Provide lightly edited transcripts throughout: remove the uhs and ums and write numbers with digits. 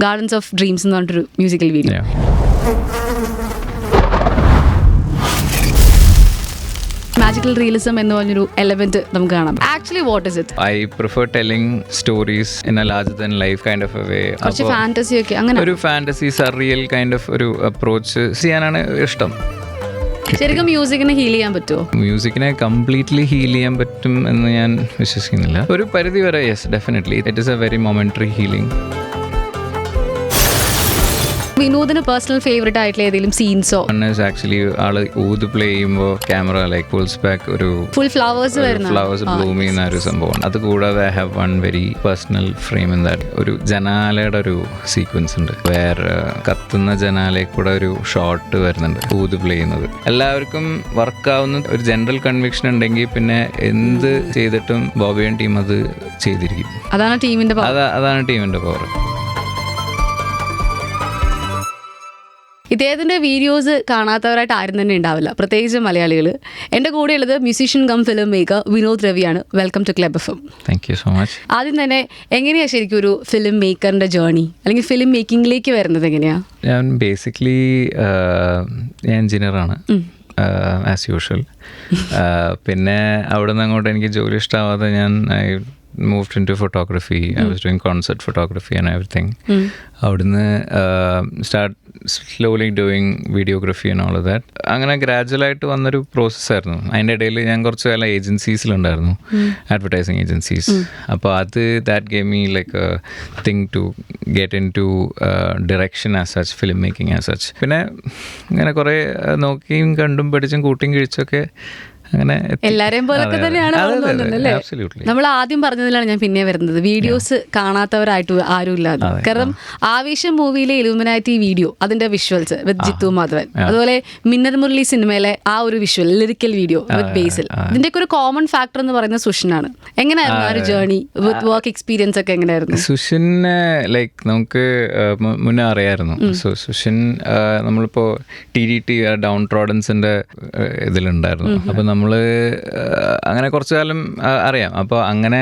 Gardens of dreams എന്ന് പറഞ്ഞിട്ടൊരു musical video. Magical realism എന്ന് പറഞ്ഞൊരു എലമെന്റ് നമുക്ക് കാണാം. Actually what is it? I prefer telling stories in a larger than life kind of a way. കുറച്ച് fantasy ഒക്കെ അങ്ങനെ ഒരു ഫാന്റസി സർറിയൽ കൈൻഡ് ഓഫ് ഒരു അപ്രോച്ച് ചെയ്യാനാണ് ഇഷ്ടം. ശരിക്കും മ്യൂസിക്കിനെ ഹീൽ ചെയ്യാൻ പറ്റുമോ? മ്യൂസിക്കിനെ കംപ്ലീറ്റ്ലി ഹീൽ ചെയ്യാൻ പറ്റും എന്ന് ഞാൻ വിശ്വസിക്കുന്നില്ല. ഒരു പരിധി വരെ yes, definitely it is a very momentary healing. വിനോദിന് പേഴ്സണൽ ഫേവറേറ്റ് ആയിട്ടുള്ള ഏതെങ്കിലും സീൻസോ? ആക്ച്വലി ആള് ഊത് പ്ലേ ചെയ്യുമ്പോൾ ക്യാമറ ലൈക്ക് പുൾസ് ബാക്ക് ഒരു ഫുൾ ഫ്ലവേഴ്സ് ബ്ലൂം ചെയ്യുന്ന ഒരു സംഭവമാണ്. അത് കൂടാതെ I have one very personal frame in that. ഒരു ജനാലയുടെ ഒരു സീക്വൻസ് ഉണ്ട്, വേറെ കത്തുന്ന ജനാലയിൽ കൂടെ ഒരു ഷോട്ട് വരുന്നുണ്ട് ഊത് പ്ലേ ചെയ്യുന്നത്. എല്ലാവർക്കും വർക്കാവുന്ന ഒരു ജനറൽ കൺവിക്ഷൻ ഉണ്ടെങ്കിൽ പിന്നെ എന്ത് ചെയ്തിട്ടും ബോബിയൻ ടീം അത് ചെയ്തിരിക്കും. അതാണ് ടീമിന്റെ പവർ. ഇദ്ദേഹത്തിൻ്റെ വീഡിയോസ് കാണാത്തവരായിട്ട് ആരും തന്നെ ഉണ്ടാവില്ല, പ്രത്യേകിച്ച് മലയാളികൾ. എൻ്റെ കൂടെയുള്ളത് musician cum film maker Vinod രവിയാണ്. Welcome to club FM. Thank you so much. ആദ്യം തന്നെ എങ്ങനെയാണ് ശരിക്കും ഒരു ഫിലിം മേക്കറിൻ്റെ ജേർണി, അല്ലെങ്കിൽ ഫിലിം മേക്കിങ്ങിലേക്ക് വരുന്നത് എങ്ങനെയാണ്? ഞാൻ ബേസിക്കലി എൻജിനീയറാണ് ആസ് യൂഷ്വൽ. പിന്നെ അവിടെ നിന്ന് അങ്ങോട്ട് എനിക്ക് ജോലി ഇഷ്ടമാവാതെ ഞാൻ moved into photography. I was doing concert photography and everything. അവിടുന്ന് start slowly doing videography and all of that. അങ്ങനെ ഗ്രാജുവലായിട്ട് വന്നൊരു പ്രോസസ്സായിരുന്നു. അതിൻ്റെ ഇടയിൽ ഞാൻ കുറച്ച് കാലം ഏജൻസീസിലുണ്ടായിരുന്നു, അഡ്വർടൈസിങ് ഏജൻസീസ്. അപ്പോൾ അത് that gave me like a thing to get in to direction as such, film making as such. പിന്നെ ഇങ്ങനെ കുറേ നോക്കിയും കണ്ടും പഠിച്ചും കൂട്ടിയും കഴിച്ചൊക്കെ അങ്ങനെ എല്ലാരെയും പോലൊക്കെ തന്നെയാണ്. നമ്മൾ ആദ്യം പറഞ്ഞതിലാണ് ഞാൻ പിന്നെ വരുന്നത്, വീഡിയോസ് കാണാത്തവരായിട്ട് ആരും ഇല്ലാതെ. കാരണം ആവേശം മൂവിയിലെ ഇലുമിനാറ്റി വീഡിയോ, അതിന്റെ വിഷ്വൽസ് വിത്ത് ജിത്തു മാധവൻ, അതുപോലെ മിന്നൽ മുരളി സിനിമയിലെ ആ ഒരു വിഷ്വൽ ലിറിക്കൽ വീഡിയോ വിത്ത് ബേസിൽ, ഇതിന്റെയൊക്കെ ഒരു കോമൺ ഫാക്ടർ എന്ന് പറയുന്നത് സുഷിനാണ്. എങ്ങനെയായിരുന്നു ആ ഒരു ജേർണി വിത്ത് വർക്ക് എക്സ്പീരിയൻസ് ഒക്കെ എങ്ങനെയായിരുന്നു? സുഷിനെ ലൈക്ക് നമുക്ക് മുന്നേ അറിയായിരുന്നു. സുഷിൻ നമ്മളിപ്പോൾ TDT ഡൗൺ ട്രോഡൻസിന്റെ ഇതിലുണ്ടായിരുന്നു. അപ്പോൾ നമ്മൾ അങ്ങനെ കുറച്ചു കാലം അറിയാം. അപ്പോൾ അങ്ങനെ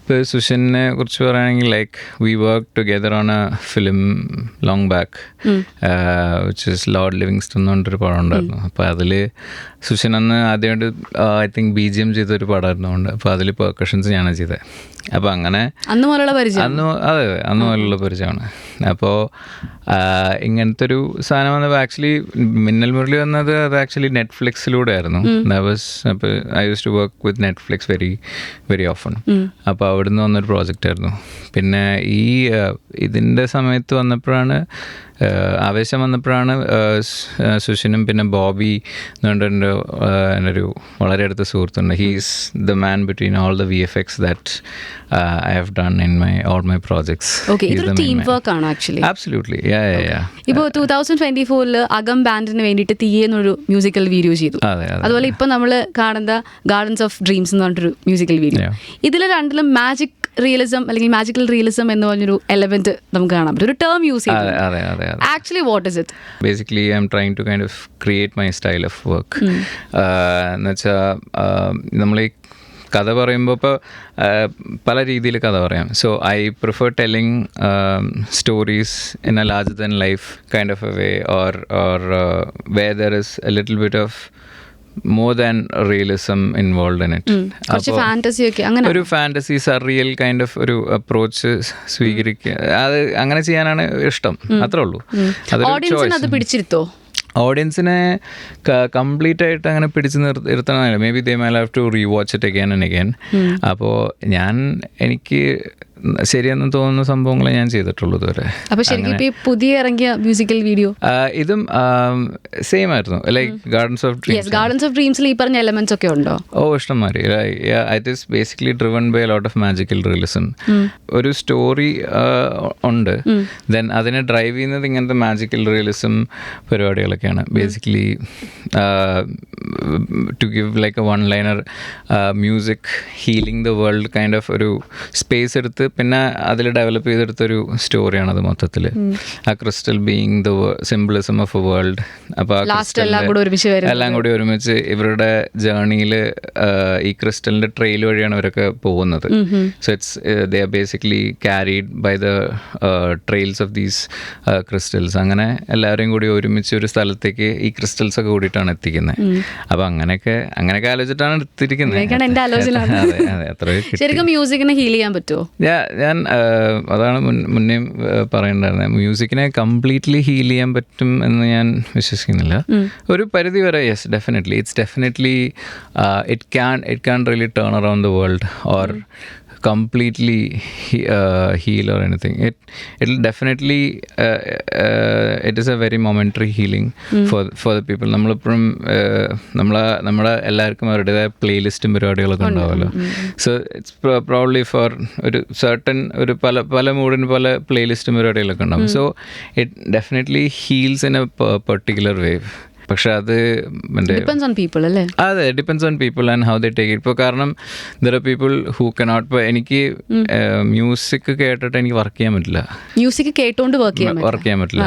ഇപ്പോൾ സുഷിനെ കുറിച്ച് പറയുകയാണെങ്കിൽ like we work together on A film long back which is Lord Livingstone എന്ന് പറഞ്ഞിട്ടൊരു പടം ഉണ്ടായിരുന്നു. അപ്പോൾ അതിൽ സുഷിൻ അന്ന് ആദ്യമായിട്ട് ഐ തിങ്ക് BGM ചെയ്തൊരു പടമായിരുന്നുകൊണ്ട്, അപ്പോൾ അതിൽ പെർക്കഷൻസ് ഞാനാണ് ചെയ്തത്. അപ്പോൾ അങ്ങനെ അന്ന് മുതലുള്ള പരിചയമാണ്. അപ്പോൾ ഇങ്ങനത്തെ ഒരു സാധനം വന്നപ്പോൾ ആക്ച്വലി മിന്നൽ മുരളി വന്നത് അത് ആക്ച്വലി നെറ്റ്ഫ്ലിക്സിലൂടെ ആയിരുന്നു. അപ്പോൾ I use to work with Netflix very very often. അപ്പോൾ അവിടുന്ന് വന്നൊരു പ്രോജക്റ്റ് ആയിരുന്നു. പിന്നെ ഇതിൻ്റെ സമയത്ത് വന്നപ്പോഴാണ്, ആവേശം വന്നപ്പോഴാണ് സുഷിനും പിന്നെ ബോബി എന്ന് പറഞ്ഞിട്ട് എൻ്റെ ഒരു വളരെ അടുത്ത സുഹൃത്തുണ്ട്. He's the man between all the VFX that I have done in all my projects. Absolutely. ഇപ്പോൾ 2024 അകം ബാൻഡിന് വേണ്ടിയിട്ട് തീയെന്നൊരു മ്യൂസിക്കൽ വീഡിയോ ചെയ്തു. അതുപോലെ ഇപ്പം നമ്മൾ കാണുന്ന ഗാർഡൻസ് ഓഫ് ഡ്രീംസ് എന്ന് പറഞ്ഞിട്ടൊരു മ്യൂസിക്കൽ വീഡിയോ. ഇതിൽ രണ്ടിലും മാജിക് റിയലിസം അല്ലെങ്കിൽ മാജിക്കൽ റിയലിസം എന്ന് പറഞ്ഞൊരു എലമെന്റ് നമുക്ക് കാണാൻ പറ്റും, ഒരു ടേം യൂസ് ചെയ്യുന്നത്. Actually what is it? Basically I am trying to kind of create my style of work. എന്നുവെച്ചാൽ നമ്മൾ ഈ കഥ പറയുമ്പോൾ ഇപ്പോൾ പല രീതിയിൽ കഥ പറയാം. So I prefer telling stories in a larger than life kind of a way, or where there is a little bit of more than realism involved in it. ഒരു ഫാന്റസി സർറിയൽ കൈൻഡ് ഓഫ് ഒരു approach സ്വീകരിക്കുക, അത് അങ്ങനെ ചെയ്യാനാണ് ഇഷ്ടം. അത്രേ ഉള്ളൂ. അത് പിടിച്ചിരുത്തോ? ഓഡിയൻസിനെ കംപ്ലീറ്റ് ആയിട്ട് അങ്ങനെ പിടിച്ച് നിർത്തണമെന്നില്ല. Maybe they might have to rewatch it again and again. അപ്പോൾ എനിക്ക് ശരിയെന്ന് തോന്നുന്ന സംഭവങ്ങളെ ഞാൻ ചെയ്തിട്ടുള്ളൂ ഇതുവരെ. അപ്പോൾ ശരിക്കും പുതിയ ഇറങ്ങിയ മ്യൂസിക്കൽ വീഡിയോ ഇതും സെയിം ആയിരുന്നു, ലൈക്ക് ഗാർഡൻസ് ഓഫ് ഡ്രീംസിൽ ഈ പറഞ്ഞ എലമെന്റ്സ് ഒക്കെ ഉണ്ടോ? ഇഷ്ടംമാതിരി. It is basically driven by a lot of magical realism. ഒരു സ്റ്റോറി ഉണ്ട്, ദെൻ അതിനെ ഡ്രൈവ് ചെയ്യുന്നത് ഇങ്ങനത്തെ മാജിക്കൽ റിയലിസം പരിപാടികളൊക്കെയാണ്. Basically to give like a one liner music healing the world kind of ഒരു സ്പേസ് എടുത്ത് പിന്നെ അതിൽ ഡെവലപ്പ് ചെയ്തെടുത്തൊരു സ്റ്റോറിയാണ് അത് മൊത്തത്തിൽ. ആ crystal being the symbolism of A world. അപ്പോൾ എല്ലാം കൂടി ഒരുമിച്ച് ഇവരുടെ ജേർണിയിൽ ഈ ക്രിസ്റ്റലിൻ്റെ ട്രെയിൽ വഴിയാണ് ഇവരൊക്കെ പോകുന്നത്. So it's they are basically carried by the trails of these crystals. അങ്ങനെ എല്ലാവരെയും കൂടി ഒരുമിച്ച് ഒരു സ്ഥലത്തേക്ക് ഈ ക്രിസ്റ്റൽസ് ഒക്കെ കൂടിയിട്ടാണ് എത്തിക്കുന്നത്. അപ്പോൾ അങ്ങനെയൊക്കെ ആലോചിച്ചിട്ടാണ് എടുത്തിരിക്കുന്നത്. ശരിക്കും മ്യൂസിക്കിനെ ഹീൽ ചെയ്യാൻ പറ്റുമോ? ഞാൻ അതാണ് മുന്നേ പറയണ്ടായിരുന്നത്. മ്യൂസിക്കിനെ കംപ്ലീറ്റ്ലി ഹീൽ ചെയ്യാൻ പറ്റും എന്ന് ഞാൻ വിശ്വസിക്കുന്നില്ല. ഒരു പരിധി വരെ yes, definitely it's definitely it can really turn around the world or completely heal or anything. It'll definitely it is a very momentary healing for the people. നമ്മളിപ്പോഴും നമ്മളെ എല്ലാവർക്കും അവരുടേതായ പ്ലേലിസ്റ്റും പരിപാടികളൊക്കെ ഉണ്ടാവുമല്ലോ. സോ ഇറ്റ്സ് പ്രോബ്ലി ഫോർ ഒരു certain ഒരു പല മൂഡിന് പല പ്ലേലിസ്റ്റും പരിപാടികളൊക്കെ ഉണ്ടാവും. So it definitely heels in A particular way. പക്ഷെ അത് അതെ, depends on people and how they take it. ഇപ്പോൾ കാരണം there are people who cannot. ഇപ്പോൾ എനിക്ക് മ്യൂസിക് കേട്ടിട്ട് എനിക്ക് വർക്ക് ചെയ്യാൻ പറ്റില്ല, മ്യൂസിക് കേട്ടോണ്ട് വർക്ക് ചെയ്യാൻ പറ്റില്ല.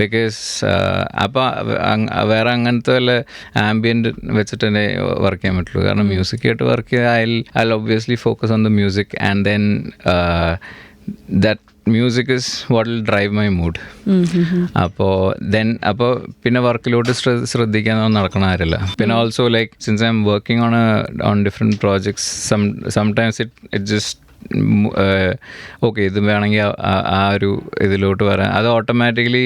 ബിക്കോസ് അപ്പോൾ വേറെ അങ്ങനത്തെ വല്ല ആംബിയൻറ്റ് വെച്ചിട്ട് തന്നെ വർക്ക് ചെയ്യാൻ പറ്റുള്ളൂ. കാരണം മ്യൂസിക് കേട്ട് വർക്ക് ചെയ്താൽ I obviously focus on the music and then that music is what will drive my mood. അപ്പോൾ പിന്നെ വർക്കിലോട്ട് ശ്രദ്ധിക്കാൻ നടക്കണ കാര്യമില്ല. പിന്നെ also like since I am working on different projects, sometimes it just okay ഇത് വേണമെങ്കിൽ ആ ഒരു ഇതിലോട്ട് വരാൻ അത് automatically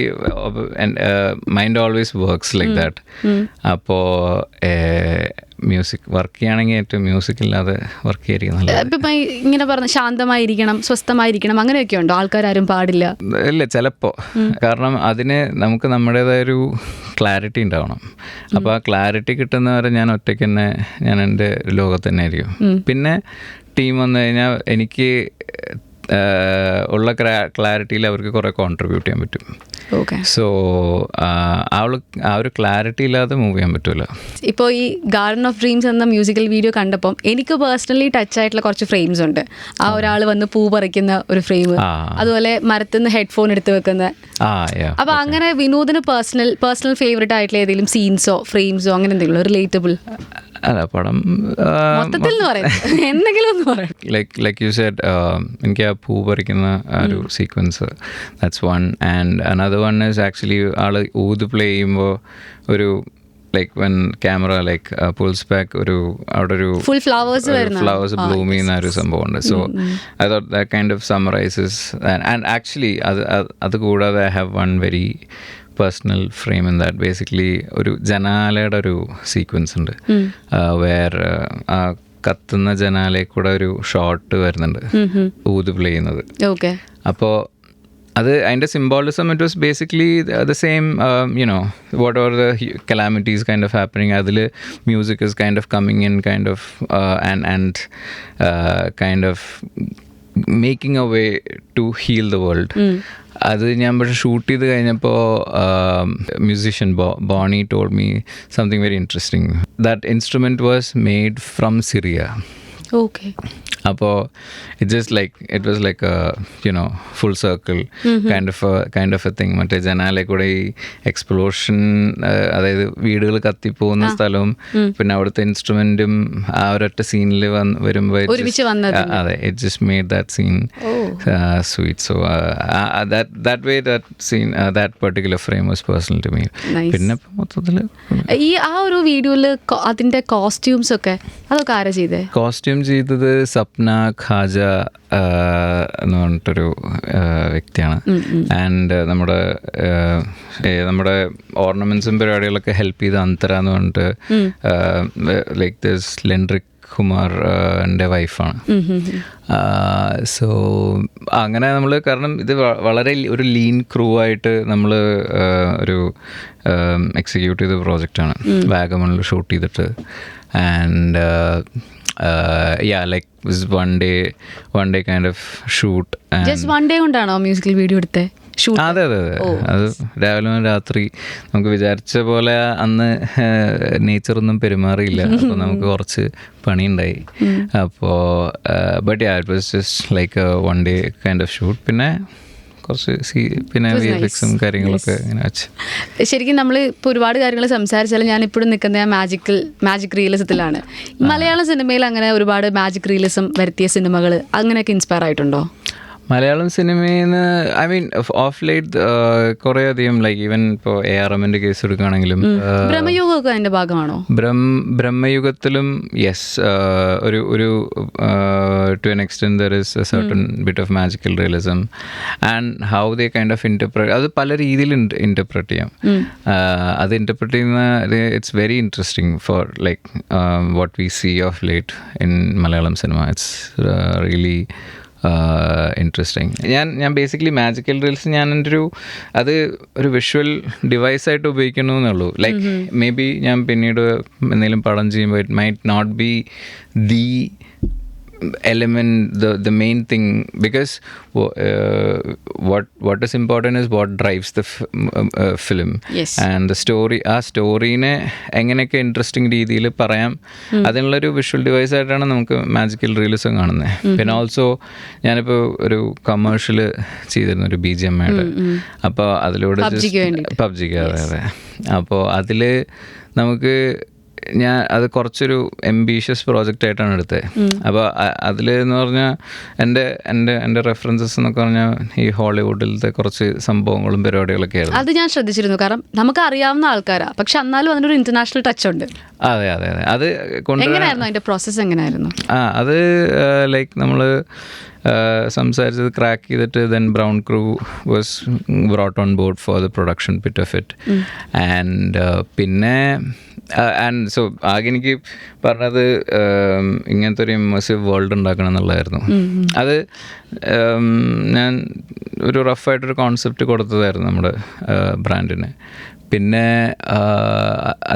mind always works like that. അപ്പോൾ മ്യൂസിക് വർക്ക് ചെയ്യുകയാണെങ്കിൽ ഏറ്റവും മ്യൂസിക് ഇല്ലാതെ വർക്ക് ചെയ്യാതിരിക്കും. ഇങ്ങനെ പറഞ്ഞ ശാന്തമായിരിക്കണം, സ്വസ്ഥമായിരിക്കണം, അങ്ങനെയൊക്കെ ഉണ്ടോ? ആൾക്കാരും പാടില്ല? ഇല്ല, ചിലപ്പോൾ. കാരണം അതിന് നമുക്ക് നമ്മുടേതായൊരു ക്ലാരിറ്റി ഉണ്ടാവണം. അപ്പോൾ ആ ക്ലാരിറ്റി കിട്ടുന്നവരെ ഞാൻ ഒറ്റയ്ക്ക് തന്നെ ഞാൻ എൻ്റെ ലോകത്ത് തന്നെ ആയിരിക്കും. പിന്നെ ടീം വന്നു കഴിഞ്ഞാൽ എനിക്ക് ഉള്ള ക്ലാരിറ്റിയിൽ അവർക്ക് കുറേ കോൺട്രിബ്യൂട്ട് ചെയ്യാൻ പറ്റും. സോ ആ ഒരു ക്ലാരിറ്റി ഇല്ലാതെ മൂവ് ചെയ്യാൻ പറ്റില്ല. ഇപ്പോൾ ഈ ഗാർഡൻ ഓഫ് ഡ്രീംസ് എന്ന മ്യൂസിക്കൽ വീഡിയോ കണ്ടപ്പം എനിക്ക് പേഴ്സണലി ടച്ച് ആയിട്ടുള്ള കുറച്ച് ഫ്രെയിംസ് ഉണ്ട്. ആ ഒരാൾ വന്ന് പൂ പറിക്കുന്ന ഒരു ഫ്രെയിം, അതുപോലെ മരത്തിൽ നിന്ന് ഹെഡ്ഫോൺ എടുത്ത് വെക്കുന്ന. അപ്പൊ അങ്ങനെ വിനോദിന് പേഴ്സണൽ ഫേവറേറ്റ് ആയിട്ടുള്ള ഏതെങ്കിലും സീൻസോ ഫ്രെയിംസോ അങ്ങനെ എന്തെങ്കിലും റിലേറ്റബിൾ? അല്ല, പടം മൊത്തത്തിൽ എന്തെങ്കിലും ഒന്ന് പറയാം. ലൈക്ക് യു സെഡ്, എനിക്ക് ആ പൂ പറിക്കുന്ന ആ ഒരു sequence, that's one. And another one is actually ആള് ഊത് പ്ലേ ചെയ്യുമ്പോൾ ഒരു like when camera like pulls back അവിടെ ഒരു ഫ്ലവേഴ്സ് ബ്ലൂം ചെയ്യുന്ന ഒരു സംഭവമുണ്ട്. So I thought that kind of summarises. And actually അത് കൂടാതെ I have one very personal frame in that. Basically ഒരു ജനാലയുടെ ഒരു സീക്വൻസ് ഉണ്ട് വേർ ആ കത്തുന്ന ജനാലയിൽ കൂടെ ഒരു ഷോട്ട് വരുന്നുണ്ട് ഊത് പ്ലേ ചെയ്യുന്നത്. അപ്പോൾ അത് അതിൻ്റെ symbolism it was basically the same, you know whatever the calamities kind of happening, അതിൽ music is kind of coming in kind of and kind of making a way to heal the world. അത് ഞാൻ പക്ഷേ shoot ചെയ്ത് കഴിഞ്ഞപ്പോൾ musician Bonny told me something very interesting. That instrument was made from Syria. അപ്പോൾ it was like you know full circle kind of a thing. മറ്റേ ജനാലെ കൂടെ ഈ എക്സ്പ്ലോഷൻ, അതായത് വീടുകൾ കത്തിപ്പോകുന്ന സ്ഥലവും പിന്നെ അവിടുത്തെ ഇൻസ്ട്രുമെന്റും ആ ഒരൊറ്റ സീനിൽ വരുമ്പോൾ അതെ, it just made that scene sweet. So that way that scene, that particular frame was personal to me. പിന്നെ മൊത്തത്തിൽ ഈ ആ ഒരു വീഡിയോയിൽ അതിന്റെ കോസ്റ്റ്യൂംസ് ഒക്കെ അതൊക്കെ ആരാ ചെയ്തേ? കോസ്റ്റ്യൂം ചെയ്തത് സപ്ന ഖാജ എന്ന് പറഞ്ഞിട്ടൊരു വ്യക്തിയാണ്. ആൻഡ് നമ്മുടെ ഓർണമെന്റ്സും പരിപാടികളൊക്കെ ഹെൽപ്പ് ചെയ്ത അന്തര എന്ന് പറഞ്ഞിട്ട് ലൈക്ക് ദിസ് ലെൻഡ്രിക് കുമാർ എൻ്റെ വൈഫാണ്. സോ അങ്ങനെ നമ്മൾ, കാരണം ഇത് വളരെ ഒരു ലീൻ ക്രൂ ആയിട്ട് നമ്മൾ ഒരു എക്സിക്യൂട്ട് ചെയ്ത പ്രോജക്റ്റാണ്. വാഗമണിൽ ഷൂട്ട് ചെയ്തിട്ട്. And like one day kind of shoot. Just one day കൊണ്ടാണോ മ്യൂസിക്കൽ വീഡിയോ എടുത്തേ? അതെ അതെ അതെ. അത് രാവിലെ മുതൽ രാത്രി നമുക്ക് വിചാരിച്ച പോലെ അന്ന് നേച്ചറൊന്നും പെരുമാറിയില്ല. അപ്പോൾ നമുക്ക് കുറച്ച് പണിയുണ്ടായി. അപ്പോൾ but it was just like one day kind of shoot. പിന്നെ കുറച്ച് പിന്നെ വിഎഫ്എക്സും കാര്യങ്ങളൊക്കെ ഇങ്ങനെ വെച്ച്. ശരിക്കും നമ്മൾ ഇപ്പോൾ ഒരുപാട് കാര്യങ്ങൾ സംസാരിച്ചാലും ഞാൻ ഇപ്പോഴും നിൽക്കുന്ന ആ മാജിക് റിയലിസത്തിലാണ്. മലയാളം സിനിമയിൽ അങ്ങനെ ഒരുപാട് മാജിക് റിയലിസം വരുത്തിയ സിനിമകൾ അങ്ങനെയൊക്കെ ഇൻസ്പയർ ആയിട്ടുണ്ടോ? മലയാളം സിനിമയിൽ നിന്ന് ഐ മീൻ ഓഫ് ലേറ്റ് കുറേ അധികം ലൈക്ക് ഈവൻ ഇപ്പോൾ ARM കേസ് എടുക്കുകയാണെങ്കിലും ബ്രഹ്മയുഗമൊക്കെ അതിൻ്റെ ഭാഗമാണോ? ബ്രഹ്മയുഗത്തിലും യെസ്, ഒരു to an extent there is a certain bit of magical realism and how they kind of interpret. അത് പല രീതിയിൽ ഇൻ്റർപ്രറ്റ് ചെയ്യാം. അത് ഇൻ്റർപ്രറ്റ് ചെയ്യുന്ന it's very interesting for like what we see of late in Malayalam cinema. It's really interesting. ഞാൻ basically magical reels ഞാൻ എൻ്റെ അത് ഒരു വിഷ്വൽ ഡിവൈസായിട്ട് ഉപയോഗിക്കുന്നു എന്നുള്ളൂ. ലൈക്ക് മേ ബി ഞാൻ പിന്നീട് എന്തെങ്കിലും പടം ചെയ്യുമ്പോൾ it might not be the element, the main thing, because what is important is what drives the film. Yes. And the story, ആ സ്റ്റോറീനെ എങ്ങനെയൊക്കെ ഇൻട്രസ്റ്റിംഗ് രീതിയിൽ പറയാം, അതിനുള്ളൊരു വിഷ്വൽ ഡിവൈസ് ആയിട്ടാണ് നമുക്ക് മാജിക്കൽ റിയലിസം കാണുന്നത്. പിന്നെ ഓൾസോ ഞാനിപ്പോൾ ഒരു കമേഴ്ഷ്യൽ ചെയ്തിരുന്നു ഒരു BGMയുടെ. അപ്പോൾ അതിലൂടെ പബ്ജിക്ക് അതെ അതെ. അപ്പോൾ അതിൽ നമുക്ക് അത് കുറച്ചൊരു എംബീഷ്യസ് പ്രോജക്റ്റ് ആയിട്ടാണ് എടുത്തത്. അപ്പോൾ അതിൽ എന്ന് പറഞ്ഞാൽ എൻ്റെ റെഫറൻസസ് എന്നൊക്കെ പറഞ്ഞാൽ ഈ ഹോളിവുഡിലത്തെ കുറച്ച് സംഭവങ്ങളും പരിപാടികളൊക്കെ ആയിരുന്നു. അത് ഞാൻ ശ്രദ്ധിച്ചിരുന്നു. കാരണം നമുക്ക് അറിയാവുന്ന ആൾക്കാരാണ്, പക്ഷെ എന്നാലും അതിനൊരു ഇന്റർനാഷണൽ ടച്ച് ഉണ്ട്. അതെ അതെ അതെ. അത് എങ്ങനെയായിരുന്നു അതിൻ്റെ പ്രോസസ്സ്? എങ്ങനെയായിരുന്നു? അത് ലൈക്ക് നമ്മൾ സംസാരിച്ചത് ക്രാക്ക് ചെയ്തിട്ട് then brown crew was brought on board for the production bit of it. And പിന്നെ ആൻഡ് സോ ആകെ എനിക്ക് പറഞ്ഞത് ഇങ്ങനത്തെ ഒരു ഇമ്മേഴ്സീവ് വേൾഡ് ഉണ്ടാക്കണം എന്നുള്ളതായിരുന്നു. അത് ഞാൻ ഒരു റഫായിട്ടൊരു കോൺസെപ്റ്റ് കൊടുത്തതായിരുന്നു നമ്മുടെ ബ്രാൻഡിന്. പിന്നെ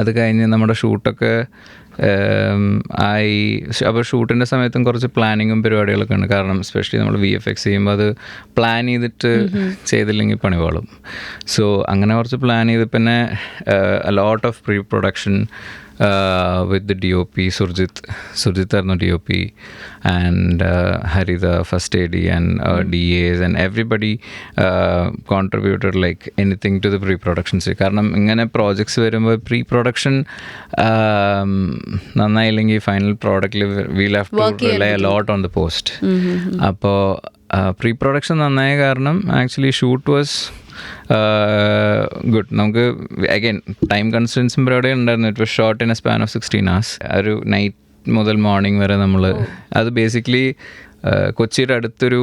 അത് കഴിഞ്ഞ് നമ്മുടെ ഷൂട്ടൊക്കെ അപ്പോൾ ഷൂട്ടിൻ്റെ സമയത്തും കുറച്ച് പ്ലാനിങ്ങും പരിപാടികളൊക്കെ ഉണ്ട്. കാരണം എസ്പെഷ്യലി നമ്മൾ VFX ചെയ്യുമ്പോൾ അത് പ്ലാൻ ചെയ്തിട്ട് ചെയ്തില്ലെങ്കിൽ പണി പാളും. സോ അങ്ങനെ കുറച്ച് പ്ലാൻ ചെയ്ത് പിന്നെ lot of pre production with the DOP Surjit ആയിരുന്നു DOP, and Harida first AD and DAs and everybody contributed like anything to the pre-production. കാരണം ഇങ്ങനെ പ്രോജക്ട്സ് വരുമ്പോൾ pre-production നന്നായില്ലെങ്കിൽ ഫൈനൽ പ്രോഡക്റ്റിൽ we'll have to rely a lot on the post. അപ്പോൾ pre-production നന്നായ കാരണം actually shoot was good. നമുക്ക് again time കൺസ്ട്രെയിൻസും പരിപാടി ഉണ്ടായിരുന്നു. It was short in A span of 16 hours. ഒരു നൈറ്റ് മുതൽ മോർണിംഗ് വരെ നമ്മൾ അത് ബേസിക്കലി കൊച്ചിയുടെ അടുത്തൊരു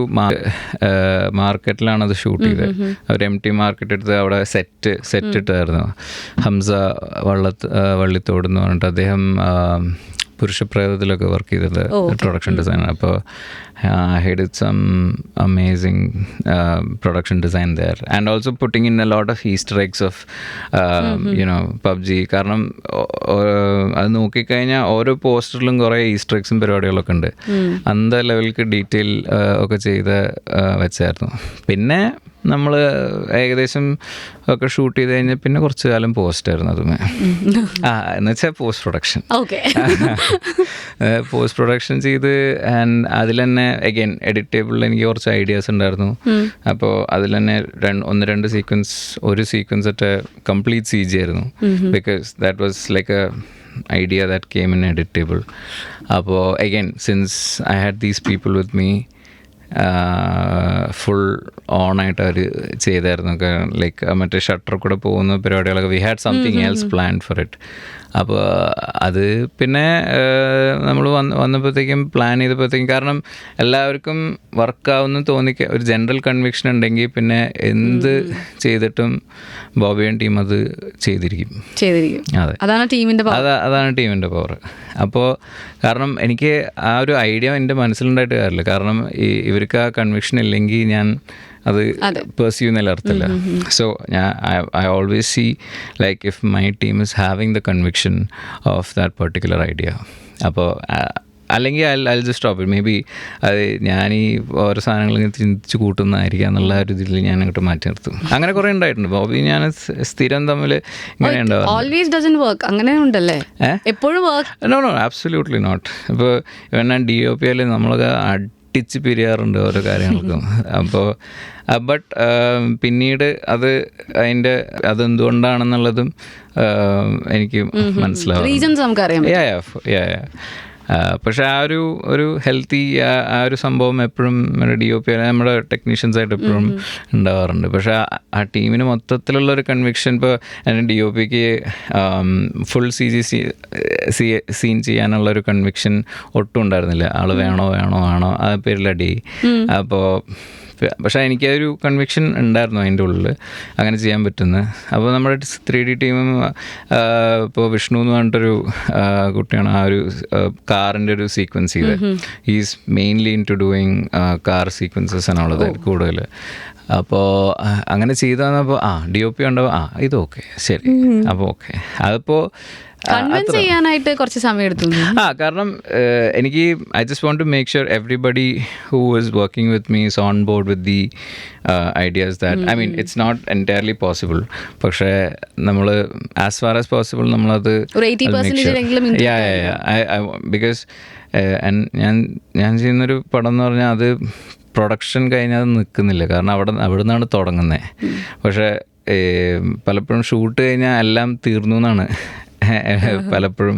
മാർക്കറ്റിലാണ് അത് ഷൂട്ട് ചെയ്തത്. അവർ MT മാർക്കറ്റ് എടുത്ത് അവിടെ സെറ്റ് ഇട്ടായിരുന്നു. ഹംസ വള്ളിത്തോട് എന്ന് പറഞ്ഞിട്ട് അദ്ദേഹം പുരുഷപ്രേതത്തിലൊക്കെ വർക്ക് ചെയ്തത് പ്രൊഡക്ഷൻ ഡിസൈനർ. അപ്പോൾ he did some amazing production design there, and also putting in a lot of Easter eggs of PUBG. കാരണം അത് നോക്കിക്കഴിഞ്ഞാൽ ഓരോ പോസ്റ്ററിലും കുറേ ഈസ്റ്റർ എഗ്സും പരിപാടികളൊക്കെ ഉണ്ട്. അന്ത ലെവലിക്ക് ഡീറ്റെയിൽ ഒക്കെ ചെയ്ത് വെച്ചായിരുന്നു. പിന്നെ നമ്മൾ ഏകദേശം ഒക്കെ ഷൂട്ട് ചെയ്ത് കഴിഞ്ഞാൽ പിന്നെ കുറച്ച് കാലം പോസ്റ്റായിരുന്നു. അതുമേ എന്നുവെച്ചാൽ പോസ്റ്റ് പ്രൊഡക്ഷൻ ചെയ്ത് ആൻഡ് അതിൽ തന്നെ അഗൈൻ എഡിറ്റ് ടേബിളിൽ എനിക്ക് കുറച്ച് ഐഡിയാസ് ഉണ്ടായിരുന്നു. അപ്പോൾ അതിൽ തന്നെ ഒരു സീക്വൻസ് ഒക്കെ കംപ്ലീറ്റ് CG ആയിരുന്നു. Because that was like a idea that came in edit table. അപ്പോൾ again since I had these people with me, full ഓണായിട്ട് അവർ ചെയ്തായിരുന്നു. ലൈക്ക് മറ്റേ ഷട്ടർ കൂടെ പോകുന്ന പരിപാടികളൊക്കെ we had something else planned for it. അപ്പോൾ അത് പിന്നെ നമ്മൾ വന്നപ്പോഴത്തേക്കും പ്ലാൻ ചെയ്തപ്പോഴത്തേക്കും, കാരണം എല്ലാവർക്കും വർക്കാവുന്ന ഒരു ജനറൽ കൺവിക്ഷൻ ഉണ്ടെങ്കിൽ പിന്നെ എന്ത് ചെയ്തിട്ടും ബോബിയൻ ടീം അത് ചെയ്തിരിക്കും. അതെ, അതാണ് ടീമിൻ്റെ പവർ. അപ്പോൾ കാരണം എനിക്ക് ആ ഒരു ഐഡിയ എൻ്റെ മനസ്സിലുണ്ടായിട്ട് കാര്യമില്ല. കാരണം ഇവർക്ക് ആ കൺവിക്ഷൻ ഇല്ലെങ്കിൽ ഞാൻ അത് പെർസ്യൂ എന്നുള്ള അർത്ഥമില്ല. So I always see like if my team is having the conviction of that particular idea. അപ്പോൾ അല്ലെങ്കിൽ I'll just stop it. Maybe അത് ഞാൻ ഈ ഓരോ സാധനങ്ങൾ ഇങ്ങനെ ചിന്തിച്ച് കൂട്ടുന്നതായിരിക്കാം എന്നുള്ള ഒരു ഇതിൽ ഞാൻ അങ്ങോട്ട് മാറ്റി നിർത്തും. അങ്ങനെ കുറേ ഉണ്ടായിട്ടുണ്ട്. ബോബി ഞാൻ സ്ഥിരം തമ്മിൽ ഇങ്ങനെ ഉണ്ടാവും. ഓൾവേസ് ഡസന്റ് വർക്ക് അങ്ങനെ ഉണ്ടല്ലേ? എപ്പോഴും വർക്ക്? No absolutely not. ഇപ്പോൾ ഞാൻ DOP നമ്മളൊക്കെ അടിച്ച് പിരിയാറുണ്ട് ഓരോ കാര്യങ്ങൾക്കും. അപ്പോൾ ബട്ട് പിന്നീട് അതെന്തുകൊണ്ടാണെന്നുള്ളതും എനിക്ക് മനസ്സിലാവും. റീസൺസ് നമുക്കറിയാം. പക്ഷെ ആ ഒരു ഹെൽത്തി ആ ഒരു സംഭവം എപ്പോഴും DOP നമ്മുടെ ടെക്നീഷ്യൻസായിട്ട് എപ്പോഴും ഉണ്ടാവാറുണ്ട്. പക്ഷെ ആ ടീമിന് മൊത്തത്തിലുള്ള ഒരു കൺവിക്ഷൻ, ഇപ്പോൾ എൻ്റെ DOPക്ക് ഫുൾ CG സീൻ ചെയ്യാനുള്ളൊരു കൺവിക്ഷൻ ഒട്ടും ഉണ്ടായിരുന്നില്ല. ആൾ വേണോ ആ പേരിലടി. അപ്പോൾ പക്ഷേ എനിക്കൊരു കൺവിക്ഷൻ ഉണ്ടായിരുന്നു അതിൻ്റെ ഉള്ളിൽ അങ്ങനെ ചെയ്യാൻ പറ്റുന്നത്. അപ്പോൾ നമ്മുടെ 3D ടീമും ഇപ്പോൾ വിഷ്ണു എന്ന് പറഞ്ഞിട്ടൊരു കുട്ടിയാണ് ആ ഒരു കാറിൻ്റെ ഒരു സീക്വൻസ് ചെയ്തത്. Is mainly in to doing car sequences എന്നുള്ളത് കൂടുതൽ. അപ്പോൾ അങ്ങനെ ചെയ്തു തന്നപ്പോൾ DOP ഉണ്ടപ്പോൾ ഇത് ഓക്കെ ശരി, അപ്പോൾ ഓക്കെ. അതിപ്പോൾ കൺവിൻസ് ചെയ്യാനായിട്ട് കുറച്ച് സമയം എടുത്തു. കാരണം എനിക്ക് I just want to make sure everybody who is working with me is on board with the ideas that I mean it's not entirely possible. പക്ഷേ നമ്മൾ ആസ് ഫാർ ആസ് പോസിബിൾ നമ്മളത് ബിക്കോസ് ഞാൻ ചെയ്യുന്നൊരു പടം എന്ന് പറഞ്ഞാൽ അത് പ്രൊഡക്ഷൻ കഴിഞ്ഞാൽ അത് നിൽക്കുന്നില്ല. കാരണം അവിടെ നിന്നാണ് തുടങ്ങുന്നത്. പക്ഷേ പലപ്പോഴും ഷൂട്ട് കഴിഞ്ഞാൽ എല്ലാം തീർന്നു എന്നാണ് പലപ്പോഴും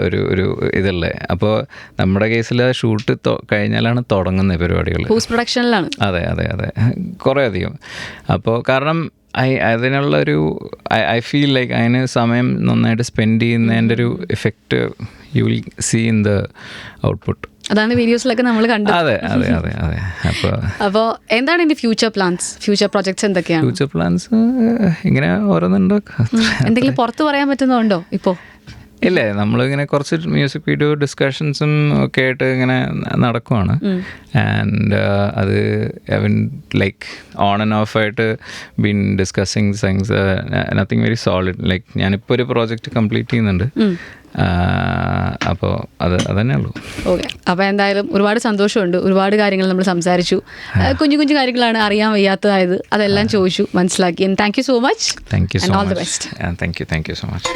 ഒരു ഇതല്ലേ. അപ്പോൾ നമ്മുടെ കേസിൽ ഷൂട്ട് കഴിഞ്ഞാലാണ് തുടങ്ങുന്നത് പരിപാടികൾ. പോസ്റ്റ് പ്രൊഡക്ഷനിലാണ്. അതെ കുറേ അധികം. അപ്പോൾ കാരണം അതിനുള്ളൊരു ഐ ഫീൽ ലൈക്ക് അതിന് സമയം നന്നായിട്ട് സ്പെൻഡ് ചെയ്യുന്നതിൻ്റെ ഒരു effect you will see in the output. അതാണ് വീഡിയോസിലൊക്കെ നമ്മൾ കണ്ടത്. അതെ അപ്പോൾ എന്താണ് ഇതിന്റെ ഫ്യൂച്ചർ പ്ലാൻസ്, ഫ്യൂച്ചർ പ്രൊജക്ട്സ് എന്തൊക്കെയാണ്? ഫ്യൂച്ചർ പ്ലാൻസ് ഇങ്ങനെ ഓരോന്നുണ്ടോ, എന്തെങ്കിലും പുറത്ത് പറയാൻ പറ്റുന്നുണ്ടോ ഇപ്പോൾ? ഇല്ലേ, നമ്മളിങ്ങനെ കുറച്ച് മ്യൂസിക് വീഡിയോ ഡിസ്കഷൻസും ഒക്കെ ആയിട്ട് ഇങ്ങനെ നടക്കുവാണ്. ആൻഡ് അത് ലൈക്ക് ഓൺ ആൻഡ് ഓഫ് ആയിട്ട് been discussing things, nothing very solid. Like ഞാനിപ്പോൾ ഒരു പ്രോജക്റ്റ് കംപ്ലീറ്റ് ചെയ്യുന്നുണ്ട്. അപ്പോൾ അത് തന്നെ ഉള്ളൂ. ഓക്കെ, അപ്പോൾ എന്തായാലും ഒരുപാട് സന്തോഷമുണ്ട്. ഒരുപാട് കാര്യങ്ങൾ നമ്മൾ സംസാരിച്ചു. കുഞ്ഞു കാര്യങ്ങളാണ് അറിയാൻ വയ്യാത്തതായത്, അതെല്ലാം ചോദിച്ചു മനസ്സിലാക്കി. Thank you so much. Thank you and all the best. Thank you so much.